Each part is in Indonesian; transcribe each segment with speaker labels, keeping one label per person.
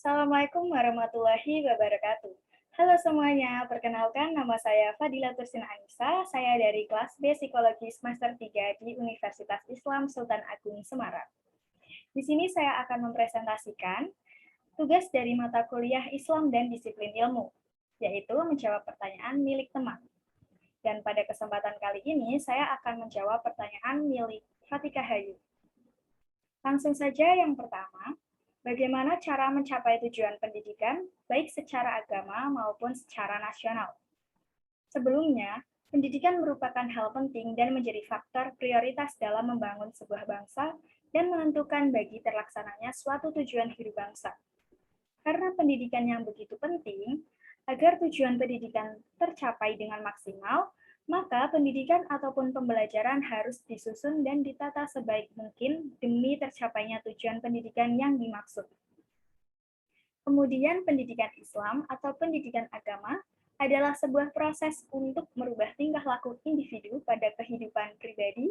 Speaker 1: Assalamualaikum warahmatullahi wabarakatuh. Halo semuanya, perkenalkan nama saya Fadila Tursin Anissa, saya dari kelas B Psikologi semester 3 di Universitas Islam Sultan Agung Semarang. Di sini saya akan mempresentasikan tugas dari mata kuliah Islam dan Disiplin Ilmu, yaitu menjawab pertanyaan milik teman. Dan pada kesempatan kali ini, saya akan menjawab pertanyaan milik Fatika Hayu. Langsung saja yang pertama, bagaimana cara mencapai tujuan pendidikan, baik secara agama maupun secara nasional? Sebelumnya, pendidikan merupakan hal penting dan menjadi faktor prioritas dalam membangun sebuah bangsa dan menentukan bagi terlaksananya suatu tujuan hidup bangsa. Karena pendidikan yang begitu penting, agar tujuan pendidikan tercapai dengan maksimal, maka pendidikan ataupun pembelajaran harus disusun dan ditata sebaik mungkin demi tercapainya tujuan pendidikan yang dimaksud. Kemudian pendidikan Islam atau pendidikan agama adalah sebuah proses untuk merubah tingkah laku individu pada kehidupan pribadi,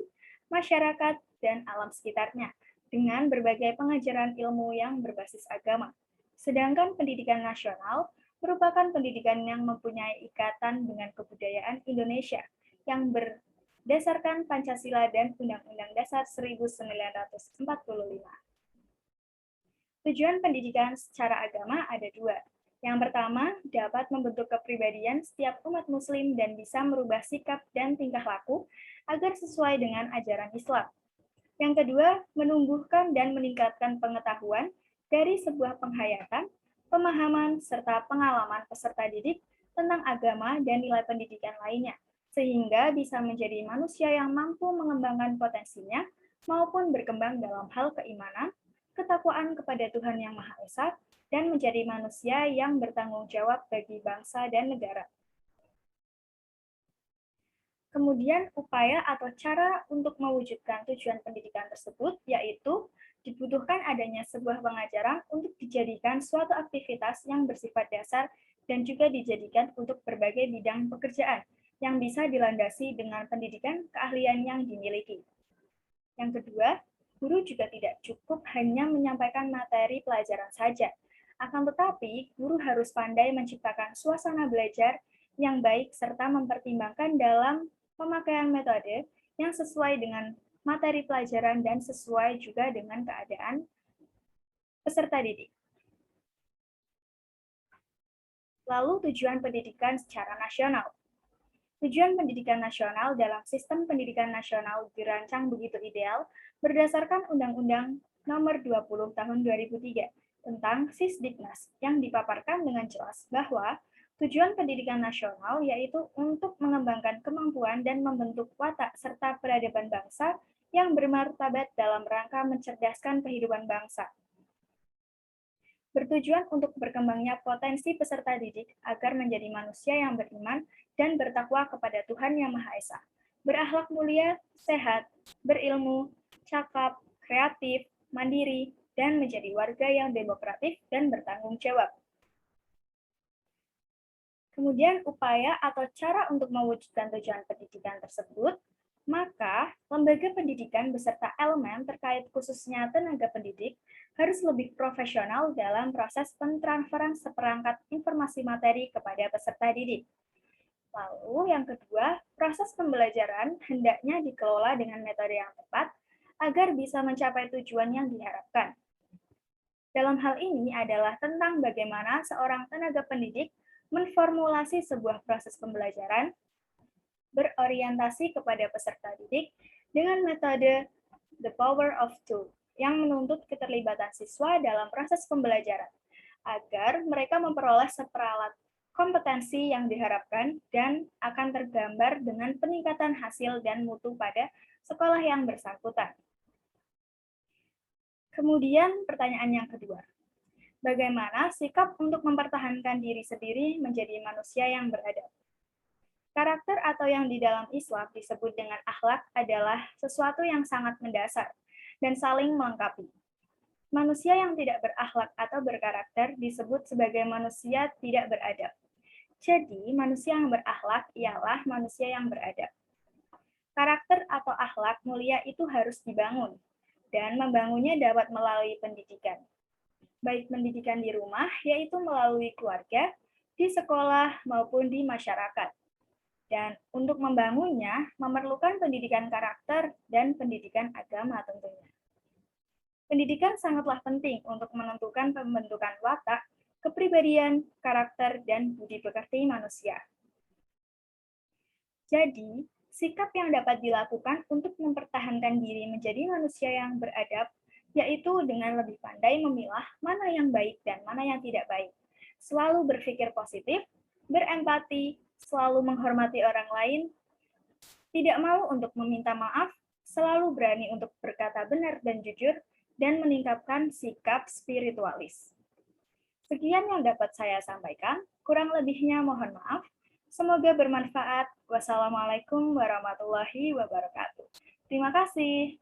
Speaker 1: masyarakat, dan alam sekitarnya dengan berbagai pengajaran ilmu yang berbasis agama. Sedangkan pendidikan nasional merupakan pendidikan yang mempunyai ikatan dengan kebudayaan Indonesia yang berdasarkan Pancasila dan Undang-Undang Dasar 1945. Tujuan pendidikan secara agama ada dua. Yang pertama, dapat membentuk kepribadian setiap umat muslim dan bisa merubah sikap dan tingkah laku agar sesuai dengan ajaran Islam. Yang kedua, menumbuhkan dan meningkatkan pengetahuan dari sebuah penghayatan, pemahaman, serta pengalaman peserta didik tentang agama dan nilai pendidikan lainnya, sehingga bisa menjadi manusia yang mampu mengembangkan potensinya maupun berkembang dalam hal keimanan, ketakwaan kepada Tuhan Yang Maha Esa, dan menjadi manusia yang bertanggung jawab bagi bangsa dan negara. Kemudian upaya atau cara untuk mewujudkan tujuan pendidikan tersebut yaitu dibutuhkan adanya sebuah pengajaran untuk dijadikan suatu aktivitas yang bersifat dasar dan juga dijadikan untuk berbagai bidang pekerjaan yang bisa dilandasi dengan pendidikan keahlian yang dimiliki. Yang kedua, guru juga tidak cukup hanya menyampaikan materi pelajaran saja, akan tetapi guru harus pandai menciptakan suasana belajar yang baik serta mempertimbangkan dalam pemakaian metode yang sesuai dengan materi pelajaran dan sesuai juga dengan keadaan peserta didik. Lalu tujuan pendidikan secara nasional. Tujuan pendidikan nasional dalam sistem pendidikan nasional dirancang begitu ideal berdasarkan Undang-Undang Nomor 20 Tahun 2003 tentang Sisdiknas yang dipaparkan dengan jelas bahwa tujuan pendidikan nasional yaitu untuk mengembangkan kemampuan dan membentuk watak serta peradaban bangsa yang bermartabat dalam rangka mencerdaskan kehidupan bangsa. Bertujuan untuk berkembangnya potensi peserta didik agar menjadi manusia yang beriman dan bertakwa kepada Tuhan Yang Maha Esa, berakhlak mulia, sehat, berilmu, cakap, kreatif, mandiri, dan menjadi warga yang demokratis dan bertanggung jawab. Kemudian upaya atau cara untuk mewujudkan tujuan pendidikan tersebut, maka lembaga pendidikan beserta elemen terkait khususnya tenaga pendidik harus lebih profesional dalam proses pentransferan seperangkat informasi materi kepada peserta didik. Lalu yang kedua, proses pembelajaran hendaknya dikelola dengan metode yang tepat agar bisa mencapai tujuan yang diharapkan. Dalam hal ini adalah tentang bagaimana seorang tenaga pendidik menformulasi sebuah proses pembelajaran berorientasi kepada peserta didik dengan metode The Power of Two yang menuntut keterlibatan siswa dalam proses pembelajaran agar mereka memperoleh seperalat kompetensi yang diharapkan dan akan tergambar dengan peningkatan hasil dan mutu pada sekolah yang bersangkutan. Kemudian pertanyaan yang kedua, bagaimana sikap untuk mempertahankan diri sendiri menjadi manusia yang beradab? Karakter atau yang di dalam Islam disebut dengan akhlak adalah sesuatu yang sangat mendasar dan saling melengkapi. Manusia yang tidak berakhlak atau berkarakter disebut sebagai manusia tidak beradab. Jadi, manusia yang berakhlak ialah manusia yang beradab. Karakter atau akhlak mulia itu harus dibangun, dan membangunnya dapat melalui pendidikan. baik pendidikan di rumah, yaitu melalui keluarga, di sekolah, maupun di masyarakat. Dan untuk membangunnya, memerlukan pendidikan karakter dan pendidikan agama tentunya. Pendidikan sangatlah penting untuk menentukan pembentukan watak, kepribadian, karakter, dan budi pekerti manusia. Jadi, sikap yang dapat dilakukan untuk mempertahankan diri menjadi manusia yang beradab, yaitu dengan lebih pandai memilah mana yang baik dan mana yang tidak baik. Selalu berpikir positif, berempati, selalu menghormati orang lain, tidak malu untuk meminta maaf, selalu berani untuk berkata benar dan jujur, dan meningkatkan sikap spiritualis. Sekian yang dapat saya sampaikan, kurang lebihnya mohon maaf. Semoga bermanfaat. Wassalamualaikum warahmatullahi wabarakatuh. Terima kasih.